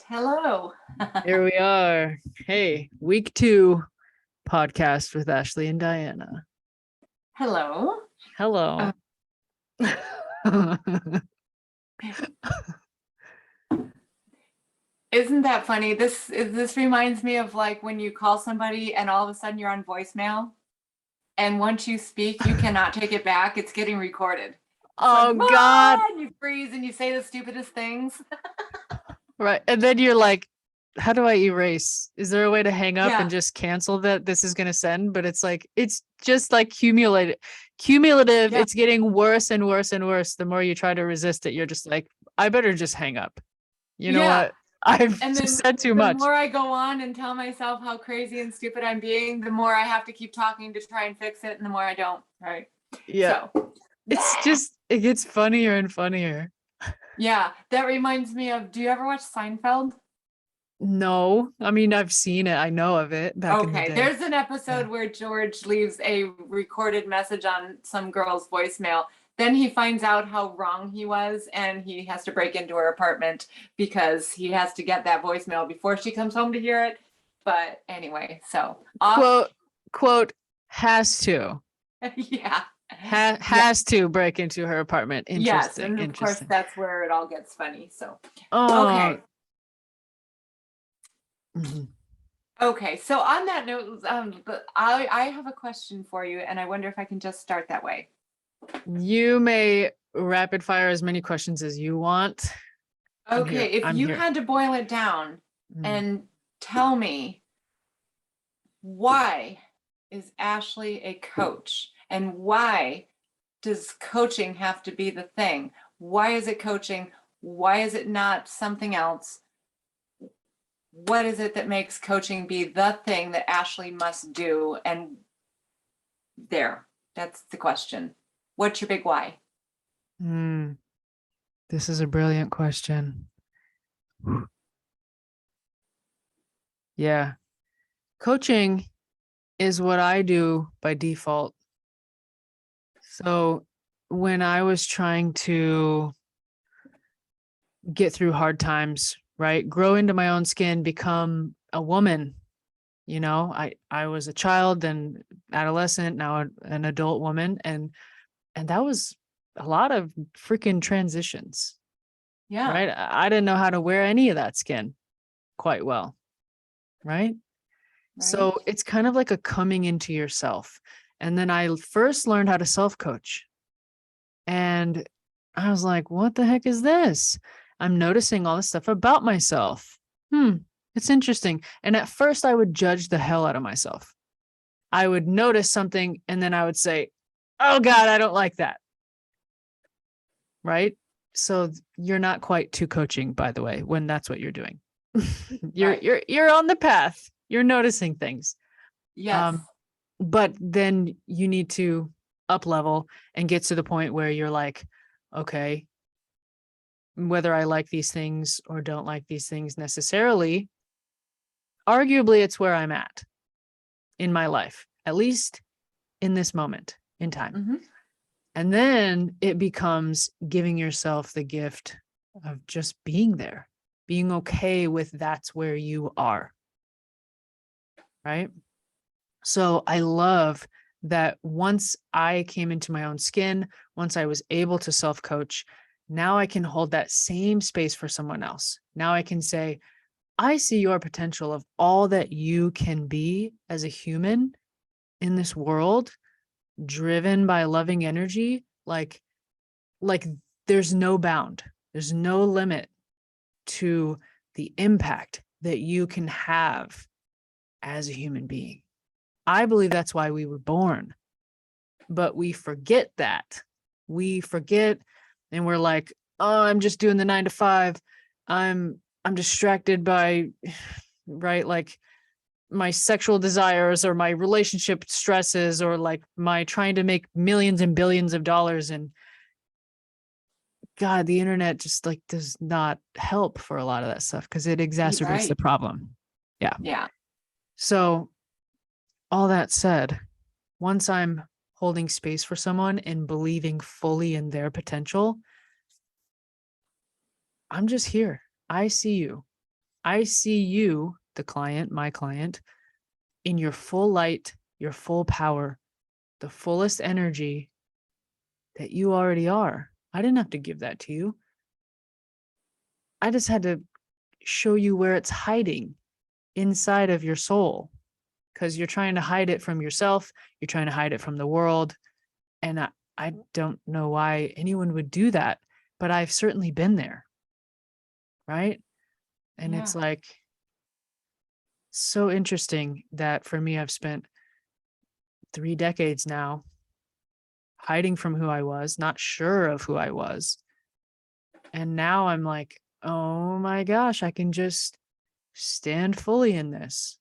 Hello. Here we are. Hey, week 2 podcast with Ashley and Diana. Hello. Hello. Isn't that funny? This reminds me of like when you call somebody and all of a sudden you're on voicemail, and once you speak, you cannot take it back. It's getting recorded. Oh like, God. And you freeze and you say the stupidest things. Right. And then you're like, how do I erase? Is there a way to hang up Yeah. and just cancel that this is going to send? But it's like, it's just like cumulative. Yeah. It's getting worse and worse and worse. The more you try to resist it, you're just like, I better just hang up. You know what? I've And just then said too the much. more I go on and tell myself how crazy and stupid I'm being, the more I have to keep talking to try and fix it, and the more I don't. Right. Yeah. So It's just, it gets funnier and funnier. yeah, that reminds me of, do you ever watch Seinfeld? No, I mean, I've seen it. I know of it back in the day. There's an episode where George leaves a recorded message on some girl's voicemail. Then he finds out how wrong he was, and he has to break into her apartment because he has to get that voicemail before she comes home to hear it. But anyway, so Quote, has to. Yeah. Has to break into her apartment. Yes, Interesting. and of course Interesting. that's where it all gets funny. So Oh. okay. Okay, so on that note, I have a question for you, and I wonder if I can just start that way. You may rapid fire as many questions as you want. Okay, if you had to boil it down and tell me, why is Ashley a coach, and why does coaching have to be the thing? Why is it coaching? Why is it not something else? What is it that makes coaching be the thing that Ashley must do? And that's the question. What's your big why? This is a brilliant question. Yeah. Coaching is what I do by default. So when I was trying to get through hard times, right? Grow into my own skin, become a woman. You know, I was a child, then adolescent, now an adult woman, and that was a lot of freaking transitions. Yeah. Right? I didn't know how to wear any of that skin quite well. Right? So it's kind of like a coming into yourself. And then I first learned how to self-coach. And I was like, what the heck is this? I'm noticing all this stuff about myself. It's interesting. And at first I would judge the hell out of myself. I would notice something and then I would say, oh God, I don't like that. Right? So you're not quite to coaching, by the way, when that's what you're doing. You're on the path. You're noticing things. Yes. But then you need to up level and get to the point where you're like, okay, whether I like these things or don't like these things necessarily, arguably it's where I'm at in my life, at least in this moment in time. Mm-hmm. And then it becomes giving yourself the gift of just being there, being okay with that's where you are. Right? So I love that once I came into my own skin, once I was able to self-coach, now I can hold that same space for someone else. Now I can say, I see your potential of all that you can be as a human in this world, driven by loving energy. Like there's no bound, there's no limit to the impact that you can have as a human being. I believe that's why we were born, but we forget that. We forget and we're like, oh, I'm just doing the 9 to 5. I'm distracted by, right, like my sexual desires or my relationship stresses or like my trying to make millions and billions of dollars. And God, the internet just like does not help for a lot of that stuff because it exacerbates the problem. Yeah. Yeah. So all that said, once I'm holding space for someone and believing fully in their potential, I'm just here. I see you. I see you, the client, my client, in your full light, your full power, the fullest energy that you already are. I didn't have to give that to you. I just had to show you where it's hiding inside of your soul, because you're trying to hide it from yourself. You're trying to hide it from the world. And I don't know why anyone would do that, but I've certainly been there. Right. And Yeah. it's like so interesting that for me, I've spent 3 decades now hiding from who I was, not sure of who I was. And now I'm like, oh my gosh, I can just stand fully in this.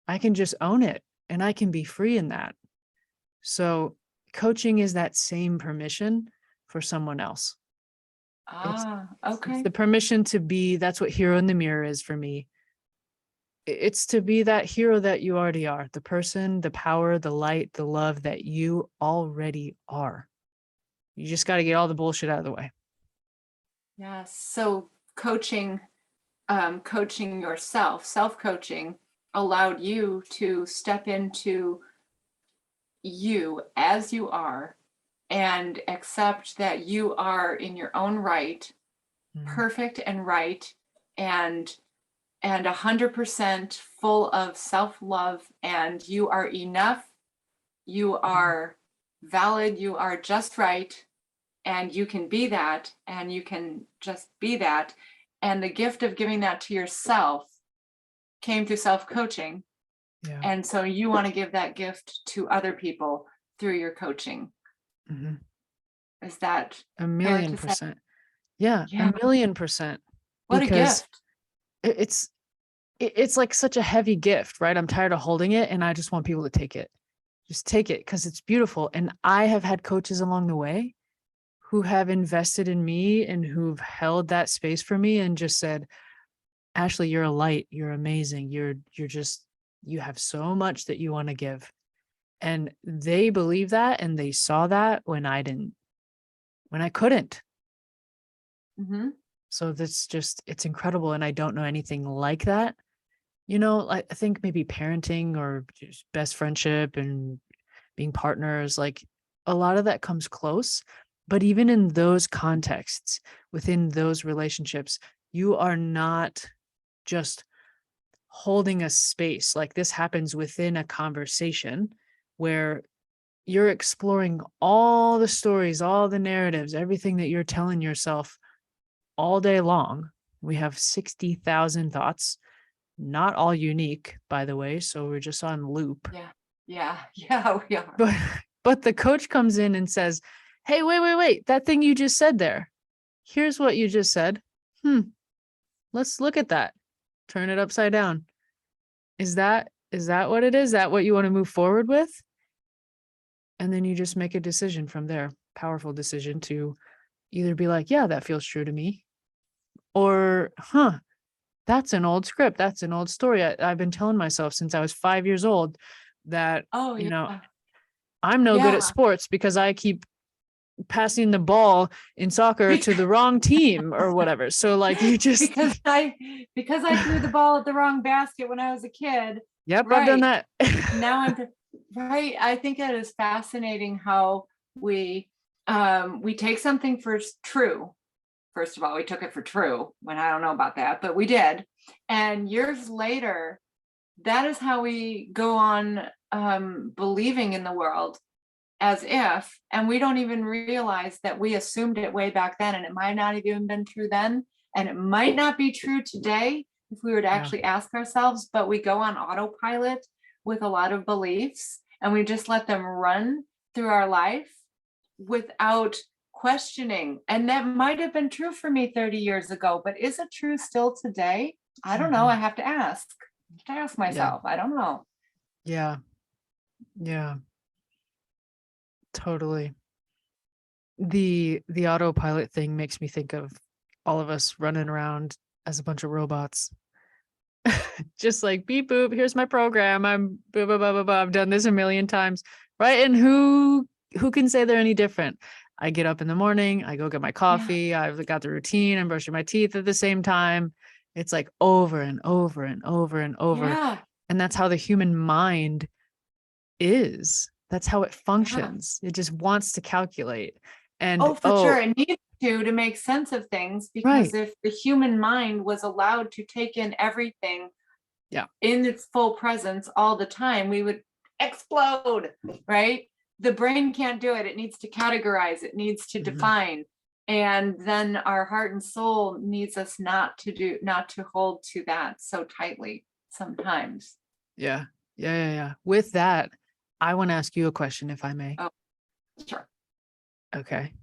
I can just own it and I can be free in that. So coaching is that same permission for someone else. It's Okay. the permission to be, that's what hero in the mirror is for me. It's to be that hero that you already are, the person, the power, the light, the love that you already are. You just got to get all the bullshit out of the way. Yes. So coaching yourself, self-coaching allowed you to step into you as you are and accept that you are in your own right, perfect and right, and 100% full of self-love, and you are enough, you are valid, you are just right, and you can be that, and you can just be that. And the gift of giving that to yourself came through self-coaching. Yeah. And so you want to give that gift to other people through your coaching. Is that fair to say? 1,000,000%. Yeah, Yeah. 1,000,000%. What a Because gift. it's like such a heavy gift, right? I'm tired of holding it and I just want people to take it. Just take it because it's beautiful. And I have had coaches along the way who have invested in me and who've held that space for me and just said, Ashley, you're a light, you're amazing. You have so much that you want to give. And they believe that and they saw that when I couldn't. So it's incredible. And I don't know anything like that. I think maybe parenting or just best friendship and being partners, like a lot of that comes close. But even in those contexts, within those relationships, you are not just holding a space. Like this happens within a conversation where you're exploring all the stories, all the narratives, everything that you're telling yourself all day long. We have 60,000 thoughts, not all unique, by the way. So we're just on loop. Yeah, we are. But the coach comes in and says, hey, wait, that thing you just said there. Here's what you just said. Let's look at that. Turn it upside down. Is that what it is? Is that what you want to move forward with? And then you just make a decision from there. Powerful decision to either be like, yeah, that feels true to me. Or, that's an old script. That's an old story. I've been telling myself since I was 5 years old that, I'm no good at sports because I keep passing the ball in soccer to the wrong team or whatever. So like you just because I threw the ball at the wrong basket when I was a kid. Yep, right. I've done that. Now I'm right. I think it is fascinating how we take something for true. First of all, we took it for true when I don't know about that, but we did. And years later, that is how we go on believing in the world as if, and we don't even realize that we assumed it way back then, and it might not have even been true then, and it might not be true today if we were to actually ask ourselves, but we go on autopilot with a lot of beliefs and we just let them run through our life without questioning. And that might have been true for me 30 years ago, but is it true still today? I don't know. I have to ask. Myself. I don't know. Yeah. Totally. The autopilot thing makes me think of all of us running around as a bunch of robots. Just like beep boop, here's my program. I'm blah, blah, blah, blah, blah. I've done this a million times. Right. And who can say they're any different? I get up in the morning, I go get my coffee, I've got the routine, I'm brushing my teeth at the same time. It's like over and over and over and over. Yeah. And that's how the human mind is. That's how it Yeah. functions. It just wants to calculate. And Oh, for sure. It needs to make sense of things, because right. if the human mind was allowed to take in everything Yeah. in its full presence all the time, we would explode, right? The brain can't do it. It needs to categorize, it needs to Mhm. define. And then our heart and soul needs us not to hold to that so tightly sometimes. Yeah. Yeah. With that, I want to ask you a question, if I may. Oh, sure. Okay.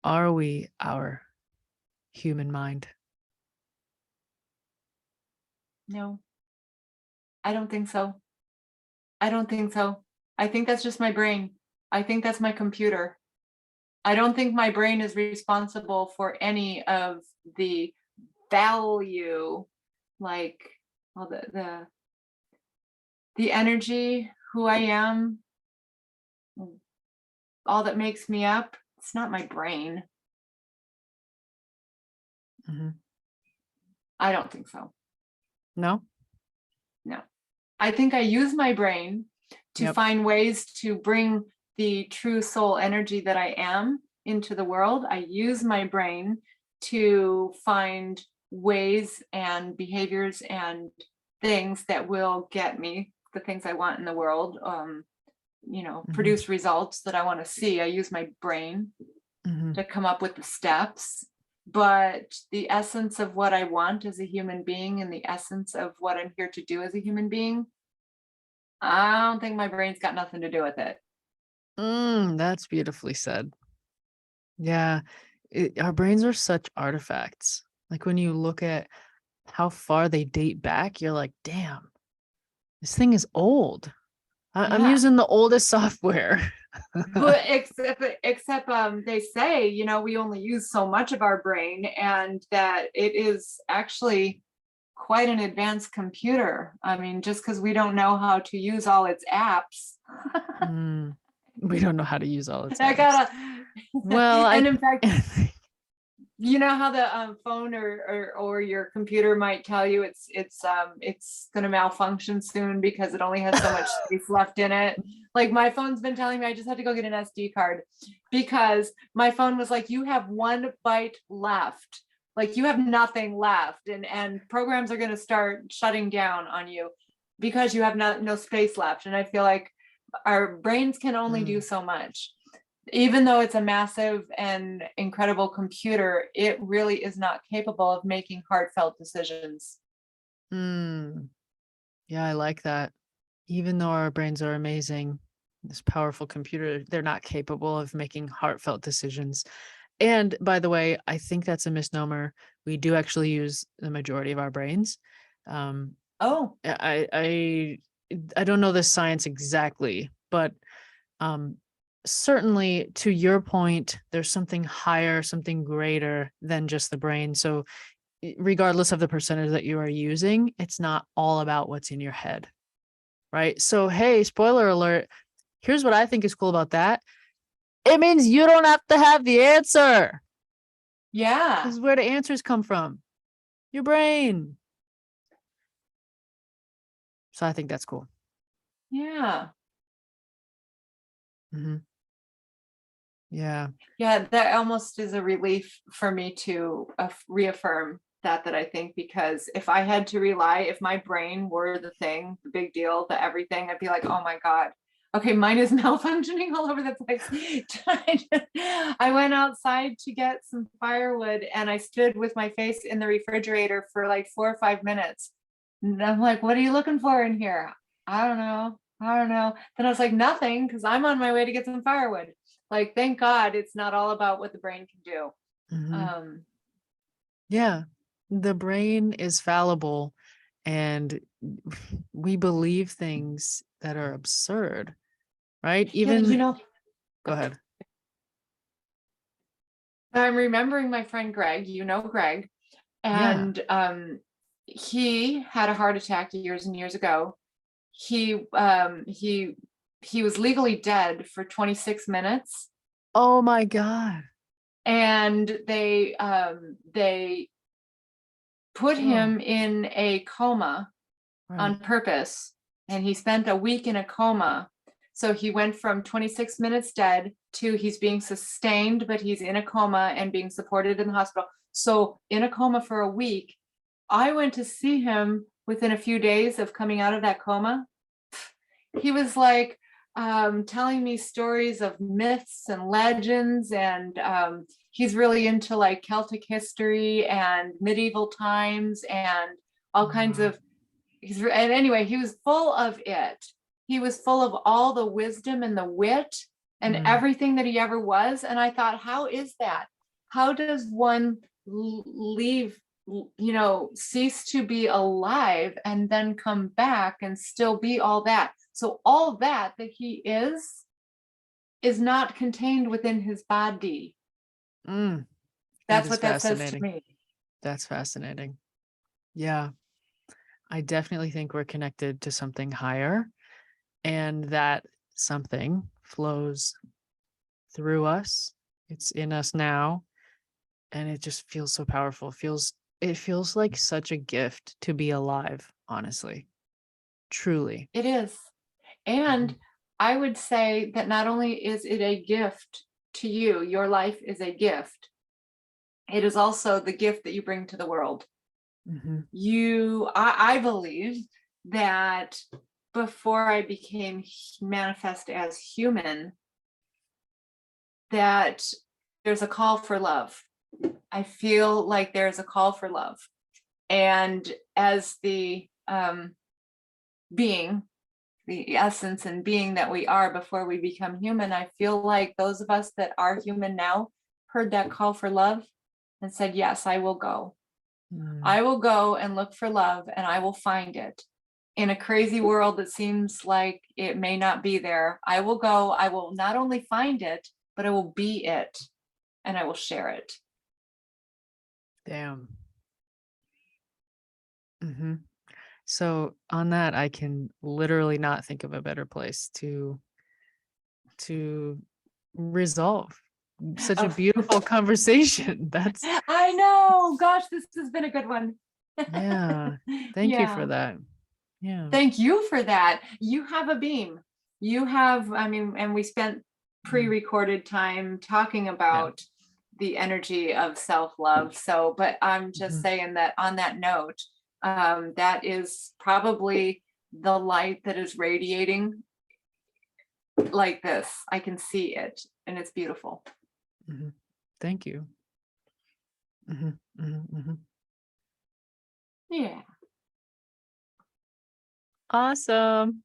Are we our human mind? No, I don't think so. I don't think so. I think that's just my brain. I think that's my computer. I don't think my brain is responsible for any of the value, like all the energy, who I am, all that makes me up. It's not my brain. Mhm. I don't think so. No? No. I think I use my brain to Yep. find ways to bring the true soul energy that I am into the world. I use my brain to find ways and behaviors and things that will get me the things I want in the world, Mhm. produce results that I want to see. I use my brain Mhm. to come up with the steps. But the essence of what I want as a human being and the essence of what I'm here to do as a human being, I don't think my brain's got nothing to do with it. That's beautifully said. Yeah. Our brains are such artifacts. Like when you look at how far they date back, you're like, damn, this thing is old. I'm Yeah. using the oldest software. But except they say, we only use so much of our brain, and that it is actually quite an advanced computer. I mean, just because we don't know how to use all its apps. We don't know how to use all its I apps. gotta. Well, and in fact, you know how the phone or your computer might tell you it's going to malfunction soon because it only has so much space left in it. Like my phone's been telling me I just had to go get an SD card, because my phone was like, you have 1 byte left, like you have nothing left, and programs are going to start shutting down on you because you have no space left. And I feel like our brains can only do so much. Even though it's a massive and incredible computer, it really is not capable of making heartfelt decisions. Yeah, I like that. Even though our brains are amazing, this powerful computer, they're not capable of making heartfelt decisions. And by the way, I think that's a misnomer. We do actually use the majority of our brains. Oh, I don't know the science exactly, but certainly to your point, there's something higher, something greater than just the brain. So regardless of the percentage that you are using, it's not all about what's in your head. Right. So, hey, spoiler alert. Here's what I think is cool about that. It means you don't have to have the answer. yeah. This is where the answers come from. Your brain. So I think that's cool. Yeah. Mm-hmm. Yeah. Yeah. That almost is a relief for me to reaffirm that I think, because if I had to rely, if my brain were the thing, the big deal, the everything, I'd be like, oh my God. Okay, mine is malfunctioning all over the place. I went outside to get some firewood and I stood with my face in the refrigerator for like 4 or 5 minutes. And I'm like, what are you looking for in here? I don't know. Then I was like, nothing, because I'm on my way to get some firewood. Like, thank God it's not all about what the brain can do. Mm-hmm. Yeah. The brain is fallible and we believe things that are absurd, right? Even go ahead. I'm remembering my friend Greg, Greg, Yeah. and he had a heart attack years and years ago. He was legally dead for 26 minutes, Oh my God. and they put Oh, him in a coma right. on purpose, and he spent a week in a coma. So he went from 26 minutes dead to he's being sustained, but he's in a coma and being supported in the hospital. So in a coma for a week. I went to see him within a few days of coming out of that coma. He was like telling me stories of myths and legends, and he's really into like Celtic history and medieval times and all kinds Wow. of and anyway, he was full of it. He was full of all the wisdom and the wit and Mm, everything that he ever was. And I thought, how is that? How does one leave, cease to be alive and then come back and still be all that? So all that he is not contained within his body. that That's is what that says to fascinating. me. That's fascinating. Yeah, I definitely think we're connected to something higher, and that something flows through us. It's in us now, and it just feels so powerful. It feels like such a gift to be alive, honestly. Truly. It is. And I would say that not only is it a gift to you, your life is a gift, it is also the gift that you bring to the world. Mm-hmm. I believe that before I became manifest as human, that there's a call for love. I feel like there's a call for love. And as the being, the essence and being that we are before we become human, I feel like those of us that are human now heard that call for love and said, yes, I will go. Mm, I will go and look for love, and I will find it. In a crazy world that seems like it may not be there, I will go. I will not only find it, but I will be it, and I will share it. damn. Mm-hmm. So on that, I can literally not think of a better place to resolve such a Oh, beautiful conversation. That's I know. Gosh, this has been a good one. yeah. Thank you for Yeah. that. Yeah. Thank you for that. You have a beam. You have, I mean, and we spent Mm, pre-recorded time talking yeah. about the energy of self-love. So, but I'm just Mhm. saying that on that note, that is probably the light that is radiating like this. I can see it and it's beautiful. Mhm. Thank you. Mhm, mhm, mhm. Yeah. Awesome.